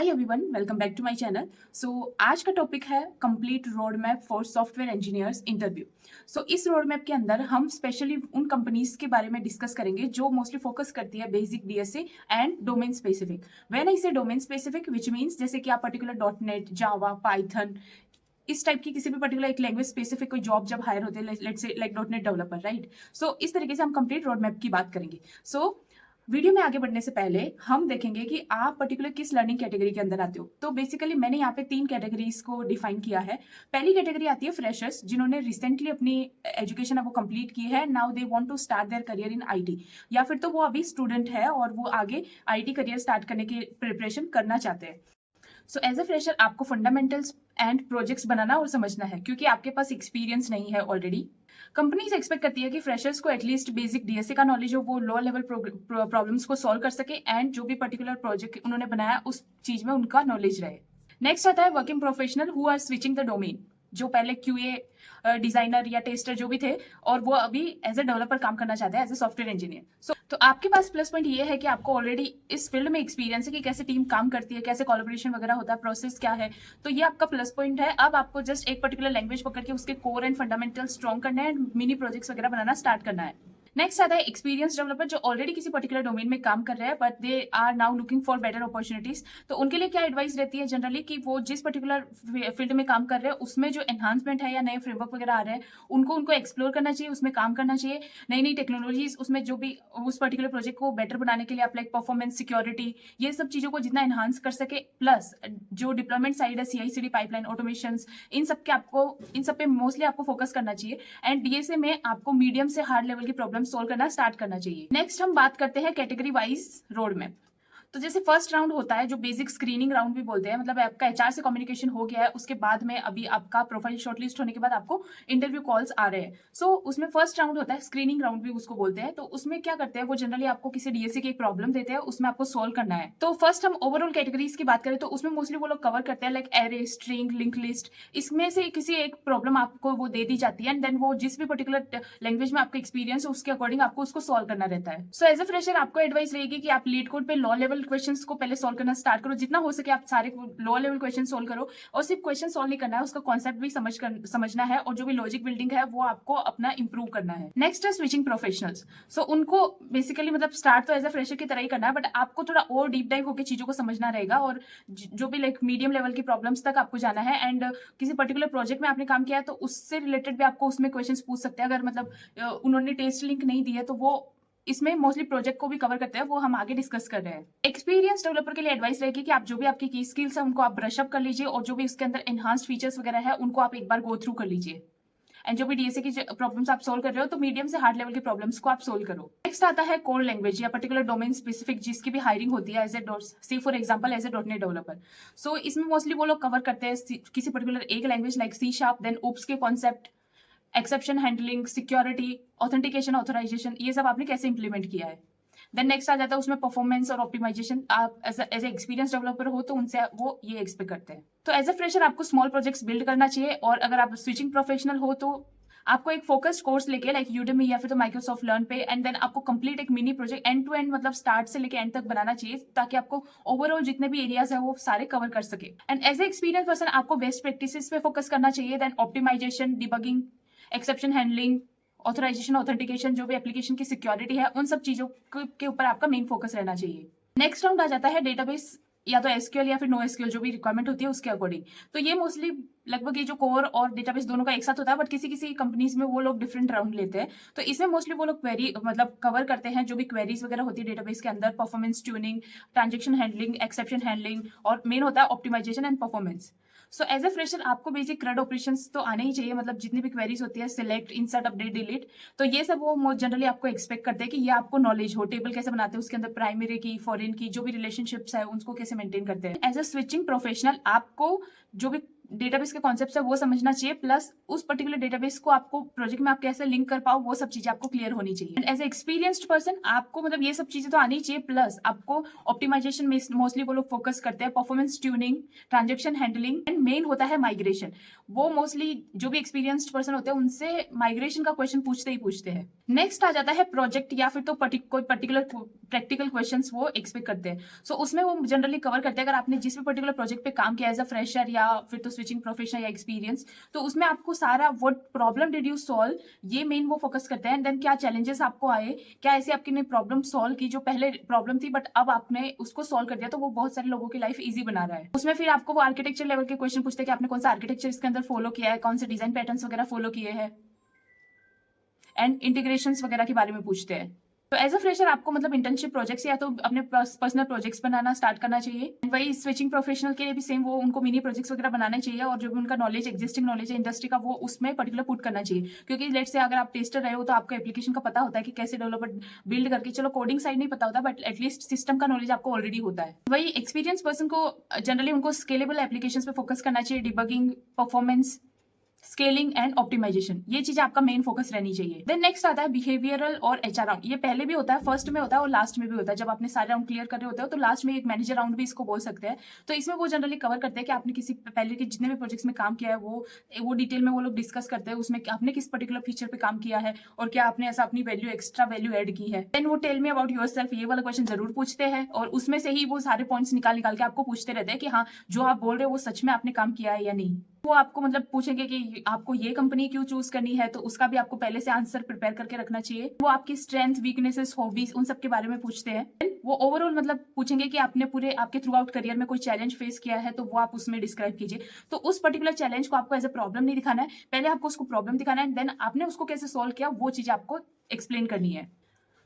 Hi everyone, welcome back to my channel. आज का topic है complete road map for software engineers interview. इस road map के अंदर हम स्पेशली उन कंपनीज के बारे में डिस्कस करेंगे जो मोस्टली फोकस करती है basic DSA and domain specific. When I से डोमेन स्पेसिफिक विच मीन्स जैसे कि आप पर्टिकुलर डॉटनेट, जावा, पाइथन, इस टाइप की किसी भी पर्टिकुलर एक लैंग्वेज स्पेसिफिक कोई जॉब जब हायर होते हैं, let's say like dot net developer, right. इस तरीके से हम कंप्लीट रोड मैप की बात करेंगे। वीडियो में आगे बढ़ने से पहले हम देखेंगे कि आप पर्टिकुलर किस लर्निंग कैटेगरी के अंदर आते हो। तो बेसिकली मैंने यहाँ पे 3 कैटेगरीज को डिफाइन किया है। पहली कैटेगरी आती है फ्रेशर्स, जिन्होंने रिसेंटली अपनी एजुकेशन है वो कंप्लीट की है। Now they want to start their career in IT, या फिर तो वो अभी स्टूडेंट है और वो आगे आईटी करियर स्टार्ट करने की प्रिपरेशन करना चाहते हैं। एज ए फ्रेशर आपको फंडामेंटल्स एंड प्रोजेक्ट्स बनाना और समझना है, क्योंकि आपके पास एक्सपीरियंस नहीं है ऑलरेडी। कंपनीज एक्सपेक्ट करती है कि फ्रेशर्स को एटलीस्ट बेसिक डीएसए का नॉलेज हो, वो लो लेवल प्रॉब्लम्स को सॉल्व कर सके एंड जो भी पर्टिकुलर प्रोजेक्ट उन्होंने बनाया उस चीज में उनका नॉलेज रहे। नेक्स्ट आता है working professional who are switching the domain, जो पहले क्यूए डिजाइनर या टेस्टर जो भी थे और वो अभी एज ए डेवलपर काम करना चाहते हैं, एज ए सॉफ्टवेयर इंजीनियर। तो आपके पास प्लस पॉइंट ये है कि आपको ऑलरेडी इस फील्ड में एक्सपीरियंस है कि कैसे टीम काम करती है, कैसे कोलैबोरेशन वगैरह होता है, प्रोसेस क्या है। तो ये आपका प्लस पॉइंट है। अब आपको जस्ट एक पर्टिकुलर लैंग्वेज पकड़ के उसके कोर एंड फंडामेंटल स्ट्रॉन्ग करना है, मिनी प्रोजेक्ट्स वगैरह बनाना स्टार्ट करना है। नेक्स्ट आता है एक्सपीरियंस डेवलपर, जो ऑलरेडी किसी पर्टिकुलर डोमेन में काम कर रहे हैं but they are now looking for better opportunities. तो उनके लिए क्या एडवाइस रहती है जनरली कि वो जिस पर्टिकुलर फील्ड में काम कर रहे हैं उसमें जो एनहांसमेंट है या नए फ्रेमवर्क वगैरह आ रहे हैं उनको एक्सप्लोर करना चाहिए, उसमें काम करना चाहिए। नई नई टेक्नोलॉजीज उसमें जो भी उस पर्टिकुलर प्रोजेक्ट को बेटर बनाने के लिए आप लाइक परफॉर्मेंस, सिक्योरिटी, ये सब चीजों को जितना एनहांस कर सके, प्लस जो डिप्लॉयमेंट साइड है, सीआई/सीडी पाइपलाइन, ऑटोमेशन, इन सब पे मोस्टली आपको फोकस करना चाहिए। एंड डीएसए में आपको मीडियम से हार्ड लेवल की प्रॉब्लम सोल्व करना स्टार्ट करना चाहिए। नेक्स्ट हम बात करते हैं कैटेगरी वाइज रोड मैप। तो जैसे फर्स्ट राउंड होता है जो बेसिक स्क्रीनिंग राउंड भी बोलते हैं, मतलब आपका एचआर से कम्युनिकेशन हो गया है, उसके बाद में अभी आपका प्रोफाइल शॉर्टलिस्ट होने के बाद आपको इंटरव्यू कॉल्स आ रहे हैं। उसमें फर्स्ट राउंड होता है, स्क्रीनिंग राउंड भी उसको बोलते हैं। तो उसमें क्या करते हैं, वो जनरली आपको किसी डीएसए की एक प्रॉब्लम देते हैं, उसमें आपको सोल्व करना है। तो फर्स्ट हम ओवरऑल कैटेगरीज की बात करें तो उसमें मोस्टली वो लोग कवर करते हैं like array, string, link list. इसमें से किसी एक प्रॉब्लम आपको वो दे दी जाती है एंड देन वो जिस भी पर्टिकुलर लैंग्वेज में आपका एक्सपीरियंस है उसके अकॉर्डिंग आपको उसको सॉल्व करना रहता है। एज ए फ्रेशर आपको एडवाइस रहेगी कि आप लीड कोड पे लो लेवल क्वेश्चंस को पहले सॉल्व करना स्टार्ट करो। जितना हो सके आप सारे लो लेवल क्वेश्चन सॉल्व करो, और सिर्फ क्वेश्चन सॉल्व नहीं करना है, उसका कॉन्सेप्ट भी समझना है और जो भी लॉजिक बिल्डिंग है वो आपको अपना इंप्रूव करना है। नेक्स्ट है स्विचिंग प्रोफेशनल्स। उनको बेसिकली मतलब स्टार्ट तो एज ए फ्रेशर की तरह ही करना है, बट आपको थोड़ा और डीप डाइव होकर चीजों को समझना रहेगा और जो भी लाइक मीडियम लेवल की प्रॉब्लम्स तक आपको जाना है। एंड किसी पर्टिकुलर प्रोजेक्ट में आपने काम किया है तो उससे रिलेटेड भी आपको उसमें क्वेश्चन पूछ सकते हैं। अगर मतलब उन्होंने टेस्ट लिंक नहीं दी है तो वो इसमें मोस्टली प्रोजेक्ट को भी कवर करते हैं, वो हम आगे डिस्कस कर रहे हैं। एक्सपीरियंस डेवलपर के लिए एडवाइस रहेगी कि आप जो भी आपकी की स्किल्स है उनको आप ब्रश अप कर लीजिए और जो भी इसके अंदर एनहांस्ड फीचर्स वगैरह है उनको आप एक बार गो थ्रू कर लीजिए। एंड जो भी डीएसए की प्रॉब्लम्स आप सोल्व कर रहे हो तो मीडियम से हार्ड लेवल की प्रॉब्लम्स को आप सोल्व करो। नेक्स्ट आता है कोर लैंग्वेज या पर्टिकुलर डोमेन स्पेसिफिक जिसकी भी हायरिंग होती है, as a C for example as a dot net developer. इसमें मोस्टली वो लोग कवर करते हैं किसी पर्टिकुलर एक language like C#, then OOPs के concept, exception handling, security, authentication, authorization, ये सब आपने कैसे इंप्लीमेंट किया है। देन नेक्स्ट आ जाता है उसमें परफॉर्मेंस और ऑप्टिमाइजेशन। आप एज ए एक्सपीरियंस डेवलपर हो तो उनसे वो ये एक्सपेक्ट करते हैं। तो एज ए फ्रेशर आपको स्मॉल प्रोजेक्ट्स बिल्ड करना चाहिए, और अगर आप स्विचिंग प्रोफेशनल हो तो आपको एक फोकस्ड कोर्स लेके लाइक यूडेमी या फिर तो माइक्रोसॉफ्ट लर्न पे, एंड देन आपको कंप्लीट एक mini project end to end मतलब स्टार्ट से लेके एंड तक बनाना चाहिए, ताकि आपको ओवरऑल जितने भी एरियाज है वो सारे कवर कर सके। And as a experience person आपको बेस्ट प्रैक्टिसेस पे फोकस करना चाहिए, then optimisation, debugging, exception handling, authorisation, authentication, जो भी एप्लीकेशन की सिक्योरिटी है, उन सब चीजों के ऊपर आपका मेन फोकस रहना चाहिए। नेक्स्ट राउंड आ जाता है डेटाबेस या तो एसक्यूएल या फिर नो एसक्यूएल, जो भी रिक्वायरमेंट होती है उसके अकॉर्डिंग। तो ये मोस्टली लगभग ये जो कोर और डेटाबेस दोनों का एक साथ होता है, बट किसी किसी कंपनीज में वो लोग डिफरेंट राउंड लेते हैं। तो इसमें मोस्टली वो लोग क्वेरी मतलब कवर करते हैं जो भी क्वेरीज वगैरह होती है डेटाबेस के अंदर, performance tuning, transaction handling, exception handling, और मेन होता है optimisation and performance. As a fresher आपको बेसिक CRUD ऑपरेशंस तो आने ही चाहिए, मतलब जितनी भी क्वेरीज होती है, सिलेक्ट, इंसर्ट, अपडेट, डिलीट, तो ये सब वो जनरली आपको एक्सपेक्ट करते हैं कि ये आपको नॉलेज हो। टेबल कैसे बनाते हैं, उसके अंदर प्राइमरी की, फॉरेन की, जो भी रिलेशनशिप्स है उनको कैसे मेंटेन करते हैं। एज ए स्विचिंग प्रोफेशनल आपको जो भी डेटाबेस के कॉन्सेप्ट्स है वो समझना चाहिए, प्लस उस पर्टिकुलर डेटाबेस को आपको प्रोजेक्ट में आप कैसे लिंक कर पाओ वो सब चीजें आपको क्लियर होनी चाहिए। And as a experienced person आपको मतलब ये सब चीजें तो आनी चाहिए, प्लस आपको ऑप्टिमाइजेशन में मोस्टली वो लोग फोकस करते हैं, performance tuning, transaction handling, and main होता है माइग्रेशन। वो मोस्टली जो भी एक्सपीरियंस्ड पर्सन होते हैं उनसे माइग्रेशन का क्वेश्चन पूछते ही पूछते हैं। नेक्स्ट आ जाता है प्रोजेक्ट या फिर तो कोई पर्टिकुलर प्रैक्टिकल क्वेश्चंस वो एक्सपेक्ट करते हैं। सो उसमें वो जनरली कवर करते हैं, अगर आपने जिस भी पर्टिकुलर प्रोजेक्ट पे काम किया एज अ फ्रेशर या फिर तो स्विचिंग प्रोफेशनल या एक्सपीरियंस, तो उसमें आपको सारा what problem did you solve, ये मेन वो फोकस करते हैं। एंड देन क्या चैलेंजेस आपको आए, क्या ऐसे आपकी ने प्रॉब्लम सॉल्व की जो पहले प्रॉब्लम थी बट अब आपने उसको सॉल्व कर दिया, तो वो बहुत सारे लोगों की लाइफ ईजी बना रहा है। उसमें फिर आपको वो आर्किटेक्चर लेवल के क्वेश्चन पूछते हैं कि आपने कौन सा आर्किटेक्चर इसके अंदर फॉलो किया है, कौन से डिजाइन पैटर्न्स वगैरह फॉलो किए हैं, एंड इंटीग्रेशंस वगैरह के बारे में पूछते हैं। तो एज अ फ्रेशर आपको मतलब इंटर्नशिप प्रोजेक्ट्स या तो अपने पर्सनल प्रोजेक्ट्स बनाना स्टार्ट करना चाहिए। एंड वही स्विचिंग प्रोफेशनल के लिए भी सेम, वो उनको मिनी प्रोजेक्ट्स वगैरह बनाना चाहिए, और जो भी उनका नॉलेज एग्जिस्टिंग नॉलेज है इंडस्ट्री का वो उसमें पर्टिकुलर पुट करना चाहिए। क्योंकि लेट से अगर आप टेस्टर रहे हो तो आपको एप्लीकेशन का पता होता है कि कैसे डेवलपर बिल्ड करके, चलो कोडिंग साइड नहीं पता होता बट एटलीस्ट सिस्टम का नॉलेज आपको ऑलरेडी होता है। वही एक्सपीरियंस पर्सन को जनरली उनको स्केलेबल एप्लीकेशंस पे फोकस करना चाहिए, debugging, performance, scaling and optimisation, ये चीजें आपका मेन फोकस रहनी चाहिए। देन नेक्स्ट आता है बिहेवियरल और एचआर राउंड। ये पहले भी होता है, फर्स्ट में होता है और लास्ट में भी होता है। जब आपने सारे राउंड क्लियर कर रहे होते हो तो लास्ट में एक मैनेजर राउंड भी इसको बोल सकते हैं। तो इसमें वो जनरली कवर करते हैं कि आपने किसी पहले के जितने भी प्रोजेक्ट्स में काम किया है वो डिटेल में वो लोग डिस्कस करते हैं, उसमें आपने किस पर्टिकुलर फीचर पे काम किया है और क्या आपने ऐसा अपनी वैल्यू एक्स्ट्रा वैल्यू एड की है। देन वो टेल मी अबाउट योरसेल्फ, ये वाला क्वेश्चन जरूर पूछते हैं, और उसमें से ही वो सारे पॉइंट्स निकाल के आपको पूछते रहते हैं कि हाँ जो आप बोल रहे हो वो सच में आपने काम किया है या नहीं। वो आपको मतलब पूछेंगे कि आपको ये कंपनी क्यों चूज करनी है, तो उसका भी आपको पहले से आंसर प्रिपेयर करके रखना चाहिए। वो आपकी स्ट्रेंथ, वीकनेसेस, हॉबीज, उन सब के बारे में पूछते हैं। वो ओवरऑल मतलब पूछेंगे कि आपने पूरे आपके थ्रू आउट करियर में कोई चैलेंज फेस किया है तो वो आप उसमें डिस्क्राइब कीजिए। तो उस पर्टिकुलर चैलेंज को आपको एज अ प्रॉब्लम नहीं दिखाना है, पहले आपको उसको प्रॉब्लम दिखाना है, देन आपने उसको कैसे सोल्व किया वो चीज आपको एक्सप्लेन करनी है।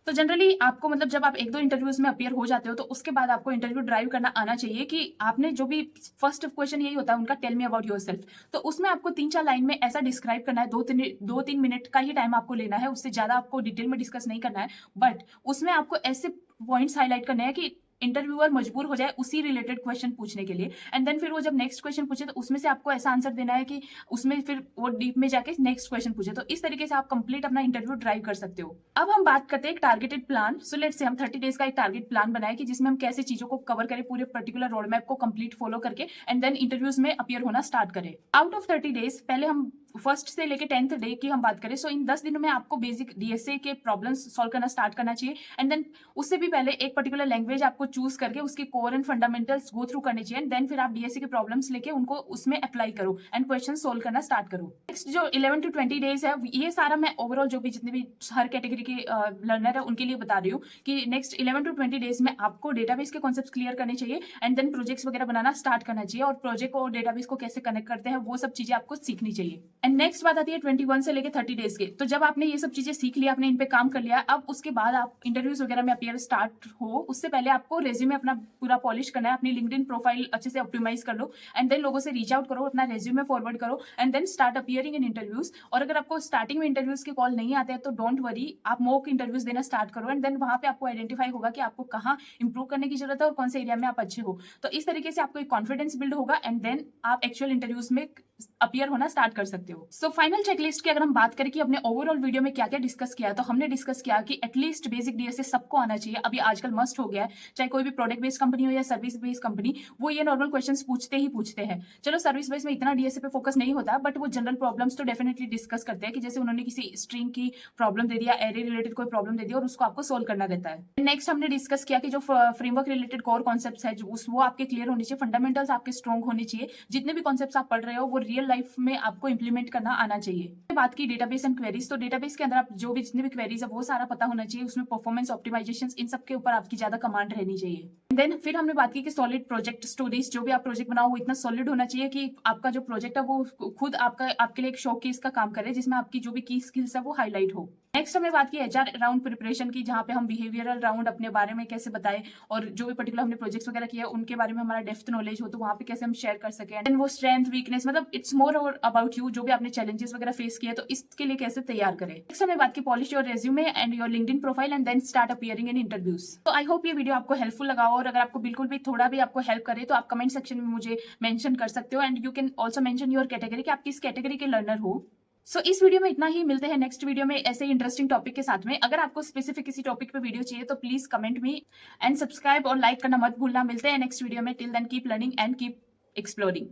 तो जनरली आपको मतलब जब आप एक दो इंटरव्यूज में अपीयर हो जाते हो तो उसके बाद आपको इंटरव्यू ड्राइव करना आना चाहिए कि आपने जो भी फर्स्ट क्वेश्चन यही होता है उनका, टेल मी अबाउट योरसेल्फ। तो उसमें आपको 3-4 लाइन में ऐसा डिस्क्राइब करना है, 2-3 मिनट का ही टाइम आपको लेना है, उससे ज्यादा आपको डिटेल में डिस्कस नहीं करना है। बट उसमें आपको ऐसे पॉइंट्स हाईलाइट करने हैं कि इंटरव्यूअर मजबूर हो जाए उसी रिलेटेड क्वेश्चन पूछने के लिए। एंड देन फिर वो जब नेक्स्ट क्वेश्चन पूछे तो उसमें से आपको ऐसा आंसर देना है कि उसमें फिर वो डीप में जाके नेक्स्ट क्वेश्चन पूछे। तो इस तरीके से आप कंप्लीट अपना इंटरव्यू ड्राइव कर सकते हो। अब हम बात करते हैं एक targeted plan. So let's say हम 30 डेज का एक टारगेट प्लान बनाए कि जिसमें हम कैसे चीजों को कवर करें, पूरे पर्टिकुलर रोड मैप को कंप्लीट फॉलो करके, एंड देन इंटरव्यूज में अपीयर होना स्टार्ट करें। आउट ऑफ 30 डेज, पहले हम फर्स्ट से लेके 10th डे की हम बात करें, सो इन 10 दिनों में आपको बेसिक डीएसए के प्रॉब्लम्स सॉल्व करना स्टार्ट करना चाहिए। एंड देन उससे भी पहले एक पर्टिकुलर लैंग्वेज आपको चूज करके उसके core and fundamentals go through करने चाहिए। देन फिर आप डीएसए के प्रॉब्लम्स लेके उनको उसमें अप्लाई करो एंड क्वेश्चन सोल्व करना स्टार्ट करो। नेक्स्ट जो 11 to 20 डेज है, ये सारा मैं ओवरऑल जो भी जितने भी हर कैटेगरी के लर्नर है उनके लिए बता रही हूँ कि नेक्स्ट 11 to 20 डेज में आपको डेटाबेस के कॉन्सेप्ट क्लियर करने चाहिए, एंड देन प्रोजेक्ट्स वगैरह बनाना स्टार्ट करना चाहिए, और प्रोजेक्ट और डेटाबेस को कैसे कनेक्ट करते हैं वो सब चीजें आपको सीखनी चाहिए। एंड नेक्स्ट बात आती है 21 से लेके 30 डेज के। तो जब आपने ये सब चीजें सीख लिया, आपने इन पे काम कर लिया, अब उसके बाद आप इंटरव्यूज वगैरह में अपीयर स्टार्ट हो, उससे पहले आपको रेज्यूमे अपना पूरा पॉलिश करना है, अपनी लिंक्डइन प्रोफाइल अच्छे से ऑप्टिमाइज कर लो, एंड देन लोगों से रीच आउट करो, अपना रेज्यूमे फॉरवर्ड करो, and then start appearing in interviews. और अगर आपको स्टार्टिंग में इंटरव्यूज के कॉल नहीं आते हैं तो डोंट वरी, आप मॉक इंटरव्यूज देना स्टार्ट करो, एंड देन वहां पे आपको आइडेंटिफाई होगा कि आपको कहाँ इंप्रूव करने की जरूरत है और कौन से एरिया में आप अच्छे हो। तो इस तरीके से आपको एक कॉन्फिडेंस बिल्ड होगा, एंड देन आप एक्चुअल इंटरव्यूज में अपीयर होना स्टार्ट कर सकते हो। सो फाइनल चेकलिस्ट की अगर हम बात करें कि अपने ओवरऑल वीडियो में क्या क्या डिस्कस किया, तो हमने डिस्कस किया कि एटलीस्ट बेसिक डीएसए सबको आना चाहिए। अभी आजकल मस्ट हो गया है, चाहे कोई भी प्रोडक्ट बेस्ड कंपनी हो या सर्विस बेस्ड कंपनी, वो ये नॉर्मल क्वेश्चंस पूछते ही पूछते हैं। चलो सर्विस बेस्ड में इतना डीएसए पे फोकस नहीं होता, बट वो जनरल प्रॉब्लम्स तो डेफिनेटली डिस्कस करते हैं कि जैसे उन्होंने किसी स्ट्रिंग की प्रॉब्लम दे दिया, एरे रिलेटेड कोई प्रॉब्लम दे दिया और उसको आपको सोल्व करना रहता है। नेक्स्ट हमने डिस्कस किया कि जो फ्रेमवर्क रिलेटेड कोर कॉन्सेप्ट्स है वो आपके क्लियर होने चाहिए, फंडामेंटल्स आपके स्ट्रॉन्ग होने चाहिए, जितने भी कॉन्सेप्ट्स आप पढ़ रहे हो वो रियल लाइफ में आपको इंप्लीमेंट करना आना चाहिए। बात की डेटाबेस एंड क्वेरीज, तो डेटाबेस के अंदर आप जो भी जितने भी क्वेरीज है वो सारा पता होना चाहिए, उसमें परफॉर्मेंस ऑप्टिमाइजेशन इन सब के ऊपर आपकी ज्यादा कमांड रहनी चाहिए। देन फिर हमने बात की कि सॉलिड प्रोजेक्ट स्टोरीज, जो भी आप प्रोजेक्ट बनाओ वो इतना सॉलिड होना चाहिए कि आपका जो प्रोजेक्ट है वो खुद आपके लिए एक शो केस का काम करे, जिसमें आपकी जो भी की स्किल्स है वो हाईलाइट हो। नेक्स्ट हमने बात की एचआर राउंड प्रिपरेशन की, जहाँ पे हम बिहेवियरल राउंड अपने बारे में कैसे बताएं और जो भी पर्टिकुलर हमने प्रोजेक्ट्स वगैरह किया उनके बारे में हमारा डेप्थ नॉलेज हो तो वहाँ पे कैसे हम शेयर कर सकें। एंड वो स्ट्रेंथ वीकनेस, मतलब इट्स मोर अबाउट यू, जो भी आपने चैलेंजेस वगैरह फेस किए तो इसके लिए कैसे तैयार करें। नेक्स्ट हमने बात की polish your resume and your LinkedIn profile and then start appearing in interviews. तो आई होप ये वीडियो आपको हेल्पफुल लगा हो, और अगर आपको बिल्कुल भी थोड़ा भी आपको हेल्प करे तो आप कमेंट सेक्शन में मुझे मेंशन कर सकते हो, and you can also mention your category कि आप किस कैटेगरी के लर्नर हो। इस वीडियो में इतना ही। मिलते हैं नेक्स्ट वीडियो में ऐसे ही इंटरेस्टिंग टॉपिक के साथ में। अगर आपको स्पेसिफिक किसी टॉपिक पे वीडियो चाहिए तो please comment me and subscribe और लाइक करना मत भूलना। मिलते हैं नेक्स्ट वीडियो में। Till then keep learning and keep exploring.